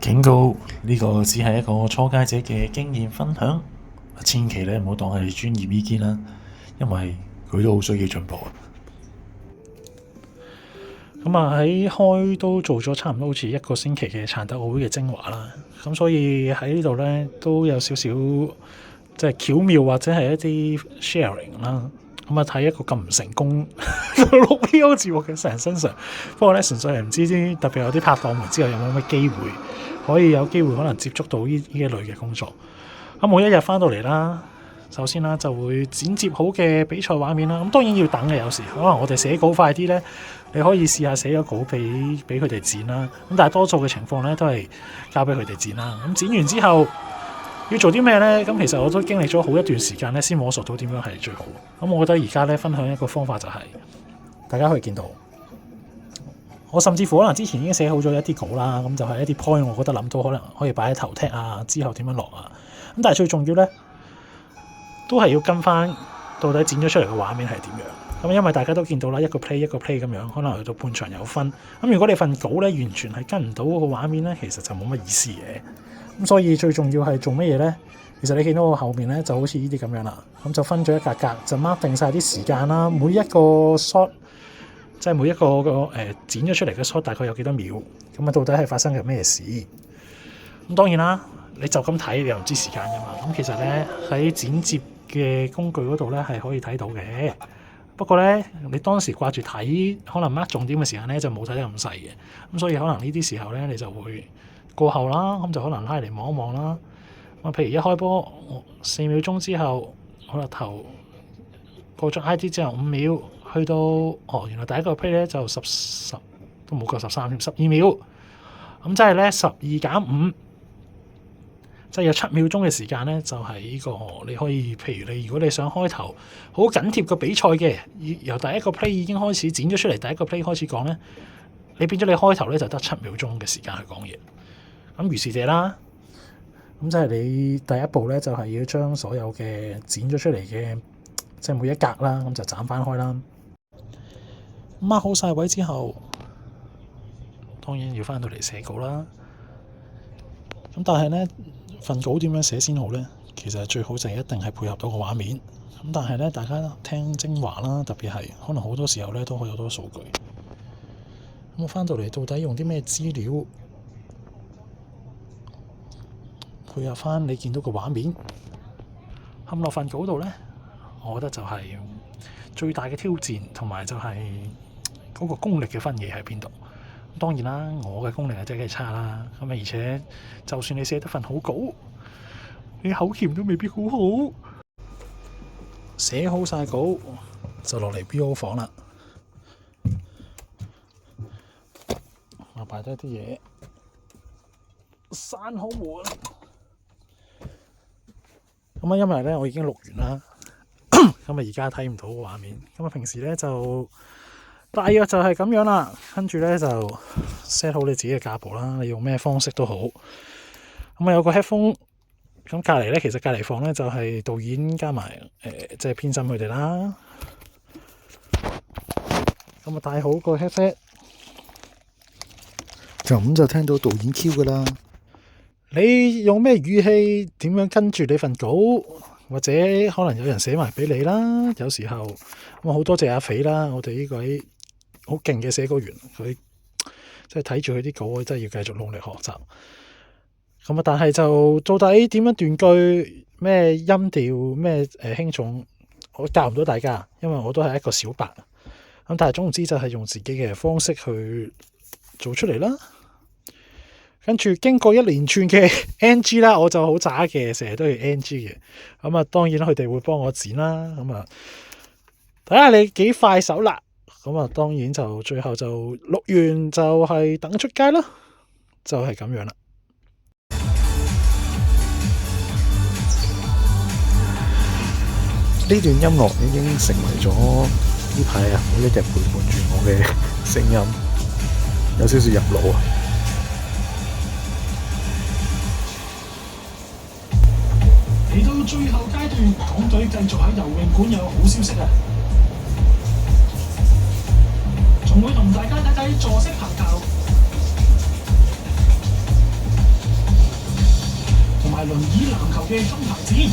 警告：呢個只係一個初階者嘅經驗分享，千祈咧唔好當係專業意見啦，因為佢都好需要進步。咁喺開都做咗差唔多好似1個星期嘅殘特奧會嘅精華啦，咁所以喺呢度咧都有少少即係巧妙或者係一啲 sharing 啦。咁睇一個咁唔成功錄 PO 節目嘅人身上，不過咧純粹係唔知啲特別有啲拍檔們之後有冇咩機會可以有機會可能接觸到呢一類嘅工作。咁每一日翻到嚟啦，首先啦就會剪接好嘅比賽畫面啦。咁當然要等嘅，有時可能我哋寫稿快啲咧，你可以試下寫咗稿俾佢哋剪啦。咁但係多數嘅情況咧都係交俾佢哋剪啦。咁剪完之後要做啲咩呢？咁其實我都經歷咗好一段時間咧，先摸索到點樣係最好。咁我覺得而家咧分享一個方法就係，大家可以見到，我甚至乎可能之前已經寫好咗一啲稿啦，咁就係一啲 point， 我覺得諗到可能可以擺喺頭 tag 啊，之後點樣落啊。咁但係最重要呢，都係要跟翻到底剪咗出嚟嘅畫面係點樣。咁因為大家都見到啦，一個 play 咁樣，可能去到半場有分。咁如果你份稿咧完全係跟唔到嗰個畫面咧，其實就冇乜意思嘅。咁所以最重要係做乜嘢咧？其實你見到我後面咧就好似呢啲咁樣啦，咁就分咗一格格，就 mark 定晒啲時間啦。每一個 shot， 即係每一個剪咗出嚟嘅 shot 大概有幾多秒，咁啊到底係發生緊咩事？咁當然啦，你就咁睇你又唔知時間㗎嘛。咁其實咧喺剪接嘅工具嗰度咧係可以睇到嘅。不過咧，你當時掛住睇，可能 mark 重點嘅時間咧就冇睇得咁細嘅。咁所以可能呢啲時候咧你就會過後啦，咁就可能拉嚟望一望啦。咁譬如一開波4秒鐘之後，可能頭過咗 ID 之後5秒，去到原來第一個 play 咧就10都冇夠13添，12秒。咁即係咧12減5，即係有7秒鐘嘅時間咧，就係呢個你可以，譬如你如果你想開頭好緊貼個比賽嘅，由第一個 play 已經開始剪咗出嚟，第一個 play 開始講咧，你變咗你開頭咧就得7秒鐘嘅時間去講嘢。咁如是者啦，咁即係你第一步咧就係要將所有嘅剪咗出嚟嘅，即係每一格啦，咁就斬翻開啦。mark 好晒位之後，當然要翻到嚟寫稿啦。咁但係咧份稿點樣寫先好咧？其實最好就一定係配合到個畫面。咁但係咧，大家聽精華啦，特別係可能好多時候咧都可以有好多數據。咁我翻到嚟到底用啲咩資料配合翻你見到個畫面，冚落份稿度咧，我覺得就係最大嘅挑戰，同埋就係嗰個功力嘅分野喺邊度。當然啦，我嘅功力係真係差啦。咁而且就算你寫得份好稿，你口鉗都未必好好。寫好晒稿就落嚟 BO 房啦。我擺低啲嘢，閂好門。咁因為咧我已經錄完啦，咁而家睇唔到個畫面。咁平時咧就大約就係咁樣啦。跟住咧就 set 好你自己嘅架步啦，你用咩方式都好。咁有個 headphone， 咁隔離咧其實隔離房咧就係導演加埋即係編審佢哋啦。咁戴好個 headset， 就聽到導演 Q 噶啦。你用咩語氣點樣跟住你份稿，或者可能有人寫埋俾你啦。有時候我好多謝阿肥啦，我哋呢位好勁嘅寫稿員，佢即係睇住佢啲稿，我真係要繼續努力學習。咁但係就到底點樣斷句，咩音調，咩輕重，我教唔到大家，因為我都係一個小白。咁但係總之就係用自己嘅方式去做出嚟啦。跟住經過一連串嘅 NG 啦，我就好渣嘅，成日都要 NG 嘅。咁當然佢哋會幫我剪啦。咁睇下你幾快手啦。咁當然就最後就錄完就係等出街啦，就係咁樣啦。呢段音樂已經成為咗呢排每一日陪伴住我嘅聲音，有少少入腦啊！嚟到最後階段，港隊繼續喺游泳館有好消息啊！仲會同大家睇睇坐式排球。嘅金牌戰。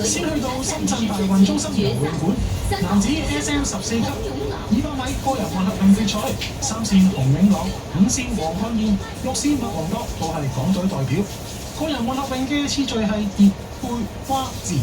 先去到深圳大運中心游泳館，男子 SM14級200米個人混合泳比賽，3線洪永樂、5線黃漢燕、6線麥黃樂都係港隊代表。個人混合泳嘅次序係葉佩、蛙、字。